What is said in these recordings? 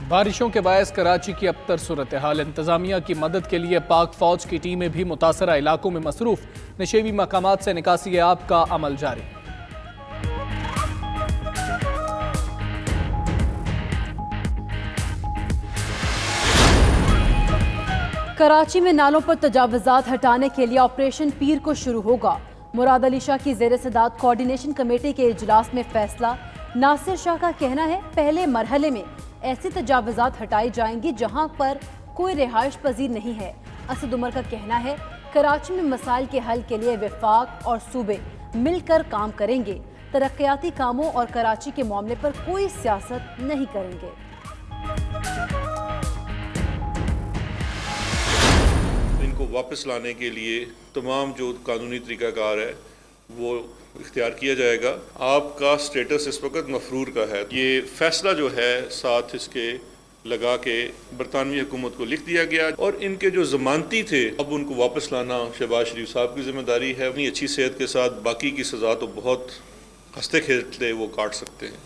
بارشوں کے باعث کراچی کی ابتر صورتحال، انتظامیہ کی مدد کے لیے پاک فوج کی ٹیمیں بھی متاثرہ علاقوں میں مصروف، نشیبی مقامات سے نکاسی آب کا عمل جاری۔ کراچی میں نالوں پر تجاوزات ہٹانے کے لیے آپریشن پیر کو شروع ہوگا۔ مراد علی شاہ کی زیر صدارت کوارڈینیشن کمیٹی کے اجلاس میں فیصلہ۔ ناصر شاہ کا کہنا ہے پہلے مرحلے میں ایسی تجاوزات ہٹائی جائیں گی جہاں پر کوئی رہائش پذیر نہیں ہے۔ اسد عمر کا کہنا ہے کراچی میں مسائل کے حل کے لیے وفاق اور صوبے مل کر کام کریں گے، ترقیاتی کاموں اور کراچی کے معاملے پر کوئی سیاست نہیں کریں گے۔ ان کو واپس لانے کے لیے تمام جو قانونی طریقہ کار ہے وہ اختیار کیا جائے گا۔ آپ کا سٹیٹس اس وقت مفرور کا ہے، یہ فیصلہ جو ہے ساتھ اس کے لگا کے برطانوی حکومت کو لکھ دیا گیا، اور ان کے جو ضمانتی تھے اب ان کو واپس لانا شہباز شریف صاحب کی ذمہ داری ہے۔ اپنی اچھی صحت کے ساتھ باقی کی سزا تو بہت ہنستے کھیلتے وہ کاٹ سکتے ہیں۔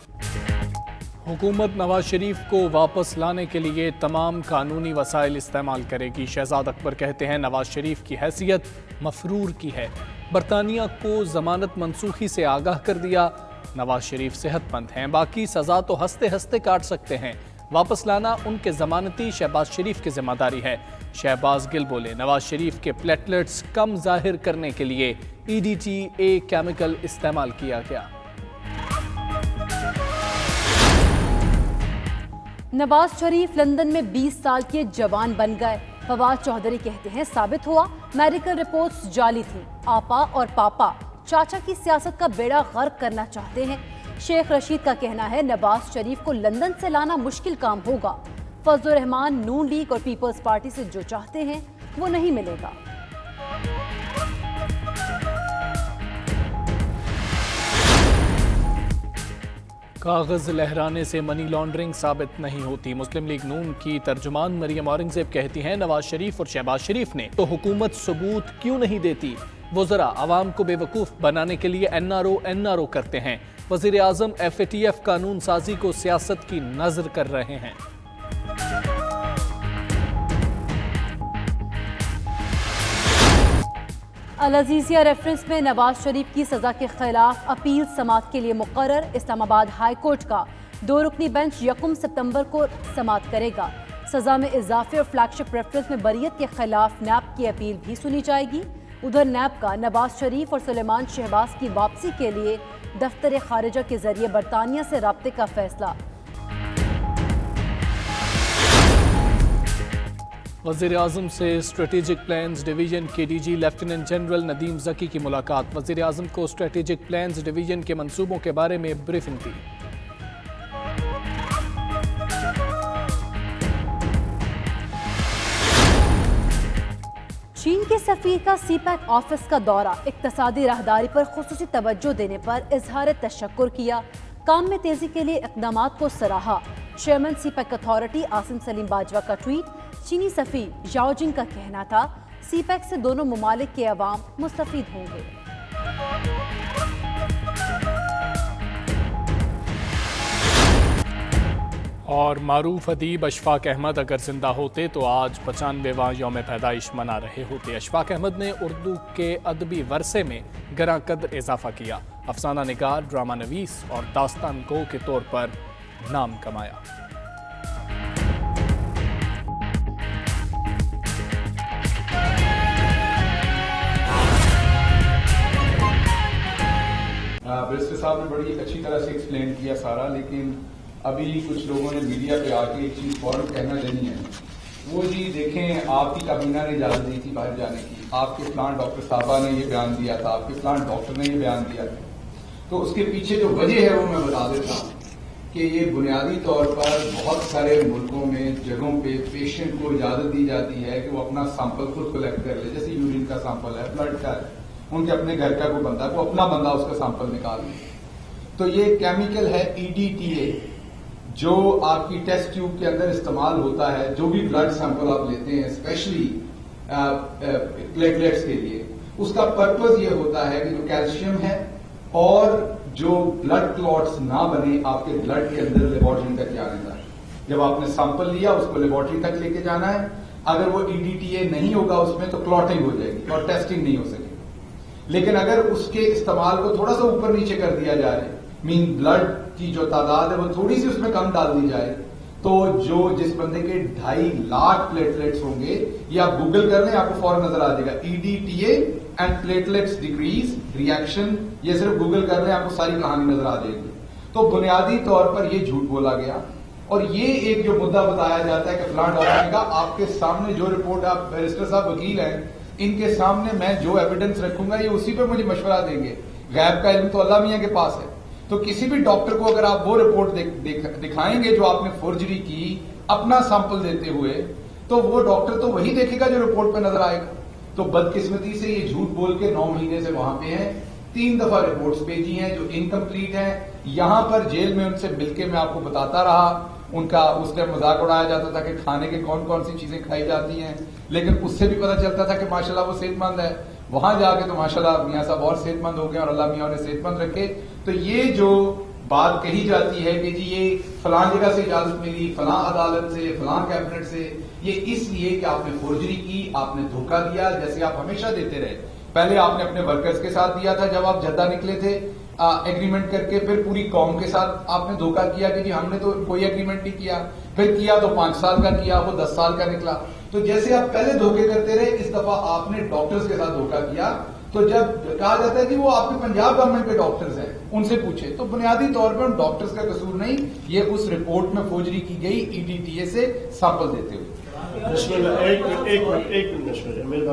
حکومت نواز شریف کو واپس لانے کے لیے تمام قانونی وسائل استعمال کرے گی۔ شہزاد اکبر کہتے ہیں نواز شریف کی حیثیت مفرور کی ہے، برطانیہ کو ضمانت منسوخی سے آگاہ کر دیا۔ نواز شریف صحت مند ہیں، باقی سزا تو ہنستے ہنستے کاٹ سکتے ہیں، واپس لانا ان کے ضمانتی شہباز شریف کی ذمہ داری ہے۔ شہباز گل بولے نواز شریف کے پلیٹلیٹس کم ظاہر کرنے کے لیے EDTA کیمیکل استعمال کیا گیا۔ نواز شریف لندن میں 20 سال کے جوان بن گئے۔ فواد چودھری کہتے ہیں ثابت ہوا میڈیکل رپورٹس جعلی تھیں۔ آپا اور پاپا چاچا کی سیاست کا بیڑا غرق کرنا چاہتے ہیں۔ شیخ رشید کا کہنا ہے نواز شریف کو لندن سے لانا مشکل کام ہوگا۔ فضل الرحمان نون لیگ اور پیپلز پارٹی سے جو چاہتے ہیں وہ نہیں ملے گا۔ کاغذ لہرانے سے منی لانڈرنگ ثابت نہیں ہوتی۔ مسلم لیگ نون کی ترجمان مریم اورنگزیب کہتی ہیں نواز شریف اور شہباز شریف نے تو حکومت ثبوت کیوں نہیں دیتی؟ وزراء عوام کو بے وقوف بنانے کے لیے NRO کرتے ہیں۔ وزیر اعظم FATF قانون سازی کو سیاست کی نظر کر رہے ہیں۔ العزیزیہ ریفرنس میں نواز شریف کی سزا کے خلاف اپیل سماعت کے لیے مقرر۔ اسلام آباد ہائی کورٹ کا 2 رکنی بینچ 1 ستمبر کو سماعت کرے گا۔ سزا میں اضافے اور فلیگ شپ ریفرنس میں بریت کے خلاف نیب کی اپیل بھی سنی جائے گی۔ ادھر نیب کا نواز شریف اور سلیمان شہباز کی واپسی کے لیے دفتر خارجہ کے ذریعے برطانیہ سے رابطے کا فیصلہ۔ وزیر اعظم سے اسٹریٹجک پلانز ڈویژن کے DG لیفٹیننٹ جنرل ندیم ذکی کی ملاقات۔ وزیر اعظم کو اسٹریٹجک پلانز ڈویژن کے منصوبوں کے بارے میں بریفنگ دی۔ چین کے سفیر کا CPEC آفس کا دورہ، اقتصادی راہداری پر خصوصی توجہ دینے پر اظہار تشکر کیا۔ کام میں تیزی کے لیے اقدامات کو سراہا۔ Chairman CPEC authority Asim Saleem Bajwa کا ٹویٹ۔ چینی سفیر ژاؤ جنگ کا کہنا تھا CPEC سے دونوں ممالک کے عوام مستفید ہوں گے۔ اور معروف ادیب اشفاق احمد اگر زندہ ہوتے تو آج 95واں یوم پیدائش منا رہے ہوتے۔ اشفاق احمد نے اردو کے ادبی ورثے میں گراں قدر اضافہ کیا، افسانہ نگار، ڈرامہ نویس اور داستان گو کے طور پر نام کمایا۔ بیرسٹر صاحب نے بڑی اچھی طرح سے ایکسپلین کیا سارا، لیکن ابھی کچھ لوگوں نے میڈیا پہ آ کے ایک چیز فوراً کہنا نہیں ہے۔ وہ جی دیکھیں آپ کی کابینہ نے اجازت دی تھی باہر جانے کی، آپ کے فلان ڈاکٹر صاحبہ نے یہ بیان دیا تھا، آپ کے فلان ڈاکٹر نے یہ بیان دیا تھا، تو اس کے پیچھے جو وجہ ہے وہ میں بتا دیتا ہوں کہ یہ بنیادی طور پر بہت سارے ملکوں میں جگہوں پہ پیشنٹ کو اجازت دی جاتی ہے کہ وہ اپنا سیمپل خود کلیکٹ کر لے، جیسے یورین کا سیمپل ہے، بلڈ کا ہے، ان کے اپنے گھر کا کوئی بندہ ہے، وہ اپنا بندہ اس کا سیمپل نکال لے۔ تو یہ کیمیکل ہے EDTA جو آپ کی ٹیسٹ ٹیوب کے اندر استعمال ہوتا ہے، جو بھی بلڈ سیمپل آپ لیتے ہیں اسپیشلی پلیٹلیٹس کے لیے، اس کا پرپز یہ ہوتا ہے کہ جو کیلشیم ہے اور جو بلڈ کلوٹس نہ بنے آپ کے بلڈ کے اندر لیبارٹری کا کیا رہتا ہے، جب آپ نے سیمپل لیا اس کو لیبورٹری تک لے کے جانا ہے. اگر وہ EDTA نہیں ہوگا اس میں تو کلوٹنگ ہو جائے گی اور ٹیسٹنگ نہیں ہو سکے گی. لیکن اگر اس کے استعمال کو تھوڑا سا اوپر نیچے کر دیا جائے, بلڈ کی جو تعداد ہے وہ تھوڑی سی اس میں کم ڈال دی جائے, تو جس بندے کے 2.5 لاکھ پلیٹلیٹس ہوں گے, یہ آپ گوگل کر لیں آپ کو فوراً نظر آ جائے گا, EDTA and platelets decrease reaction, یہ صرف گوگل کر لیں آپ کو ساری کہانی نظر آ جائے گی. تو بنیادی طور پر یہ جھوٹ بولا گیا. اور یہ ایک جو مدعا بتایا جاتا ہے کہ فلاں ڈاکٹر نے کہا, آپ کے سامنے جو رپورٹ, آپ بیرسٹر صاحب وکیل ہیں, ان کے سامنے میں جو ایویڈنس رکھوں گا یہ اسی پہ مجھے مشورہ دیں گے. غیب کا علم تو اللہ میاں کے پاس ہے. تو کسی بھی ڈاکٹر کو اگر آپ وہ رپورٹ دکھائیں گے جو آپ نے فورجری کی اپنا سیمپل دیتے ہوئے, تو وہ ڈاکٹر تو وہی دیکھے گا جو رپورٹ پہ نظر آئے گا. تو بدقسمتی سے یہ جھوٹ بول کے 9 مہینے سے وہاں پہ ہیں. 3 دفعہ رپورٹس بھیجی ہیں جو انکمپلیٹ ہیں. یہاں پر جیل میں ان سے مل کے میں آپ کو بتاتا رہا, ان کا اس ٹائم مذاق اڑایا جاتا تھا کہ کھانے کے کون کون سی چیزیں کھائی جاتی ہیں, لیکن اس سے بھی پتہ چلتا تھا کہ ماشاءاللہ وہ صحت مند ہے. وہاں جا کے تو ماشاءاللہ میاں صاحب اور صحت مند ہو گئے اور اللہ میاں انہیں صحت مند رکھے. تو یہ جو بات کہی جاتی ہے کہ جی یہ فلاں جگہ سے اجازت ملی, فلاں عدالت سے, فلاں کیبنٹ سے, یہ اس لیے کہ آپ نے فورجری کی, آپ نے دھوکہ دیا جیسے آپ ہمیشہ دیتے رہے. پہلے آپ نے اپنے ورکرز کے ساتھ دیا تھا جب آپ جدہ نکلے تھے ایگریمنٹ کر کے, پھر پوری قوم کے ساتھ آپ نے دھوکہ کیا کہ جی ہم نے تو کوئی ایگریمنٹ نہیں کیا, پھر کیا تو 5 سال کا کیا, وہ 10 سال کا نکلا. تو جیسے آپ پہلے دھوکے کرتے رہے, اس دفعہ آپ نے ڈاکٹرز کے ساتھ دھوکہ کیا. تو جب کہا جاتا ہے کہ وہ آپ کے پنجاب گورنمنٹ کے ڈاکٹرز ہیں, ان سے پوچھے, تو بنیادی طور پر ان ڈاکٹرز کا قصور نہیں, یہ اس رپورٹ میں فوجری کی گئی EDTA سے سیمپل دیتے ہوئے. بسم اللہ, ایک منٹ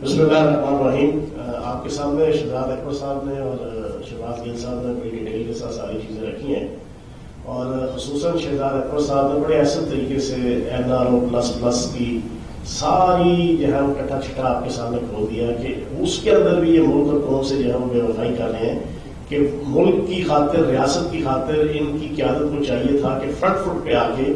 بسم اللہ الرحمن الرحیم. آپ کے سامنے شہزاد اکبر صاحب نے اور شہباز گل صاحب نے بڑی ڈیٹیل کے ساتھ ساری چیزیں رکھی ہیں, اور خصوصاً شہزاد اکبر صاحب نے بڑے ایسے طریقے سے NRO++ کی ساری جو ہے وہ کٹا چھٹا آپ کے سامنے کھول دیا کہ اس کے اندر بھی یہ ملک اور قوم سے جو ہے وہ بے وفائی کر رہے ہیں کہ ملک کی خاطر, ریاست کی خاطر ان کی قیادت کو چاہیے تھا کہ فرنٹ فٹ پہ آ کے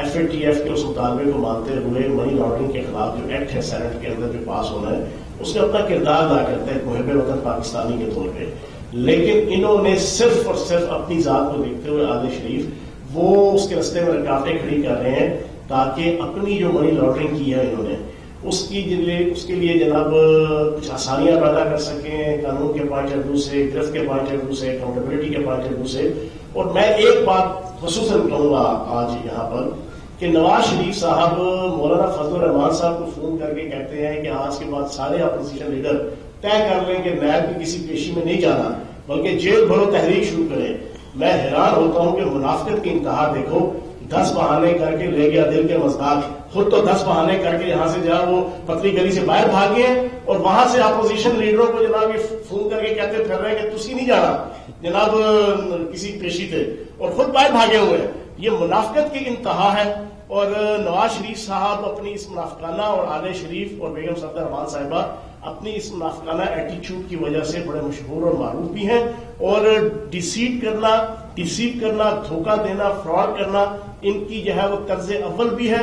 FATF کے اس مطالبے کو مانتے ہوئے منی لانڈرنگ کے خلاف جو ایکٹ ہے سینٹ کے اندر جو پاس ہونا ہے اس میں اپنا کردار ادا کرتے ہیں محب وطن پاکستانی کے طور پہ. لیکن انہوں نے صرف اور صرف اپنی ذات کو دیکھتے ہوئے آل شریف وہ اس کے رستے میں رکاوٹیں کھڑی کر رہے ہیں تاکہ اپنی جو منی لانڈرنگ کی ہے انہوں نے اس کے لیے جناب کچھ آسانیاں پیدا کر سکیں, قانون کے پوائنٹ آف ویو سے, گرفت کے پوائنٹ آف ویو سے, اکاؤنٹیبلٹی کے پوائنٹ آف ویو سے. اور میں ایک بات خصوصاً کہوں گا آج یہاں پر کہ نواز شریف صاحب مولانا فضل الرحمان صاحب کو فون کر کے کہتے ہیں کہ آج کے بعد سارے اپوزیشن لیڈر طے کر لیں کہ نیب کی کسی پیشی میں نہیں جانا بلکہ جیل بھرو تحریک شروع کریں. میں حیران ہوتا ہوں کہ منافقت کی انتہا دیکھو, 10 بہانے کر کے لے گیا دل کے مزداق, خود تو 10 بہانے کر کے یہاں سے جا وہ پتلی گلی سے باہر بھاگے ہیں اور وہاں سے اپوزیشن لیڈروں کو جناب یہ فون کر کے کہتے پھر رہے ہیں کہ تسی نہیں جانا جناب کسی پیشی تھے, اور خود باہر بھاگے ہوئے ہیں. یہ منافقت کی انتہا ہے. اور نواز شریف صاحب اپنی اس منافقانہ اور آل شریف اور بیگم صفدر رحمان صاحبہ اپنی اس منافقانہ ایٹیچیوڈ کی وجہ سے بڑے مشہور اور معروف بھی ہیں, اور ڈیسیو کرنا, دھوکہ دینا, فراڈ کرنا ان کی جو ہے وہ طرز اول بھی ہے.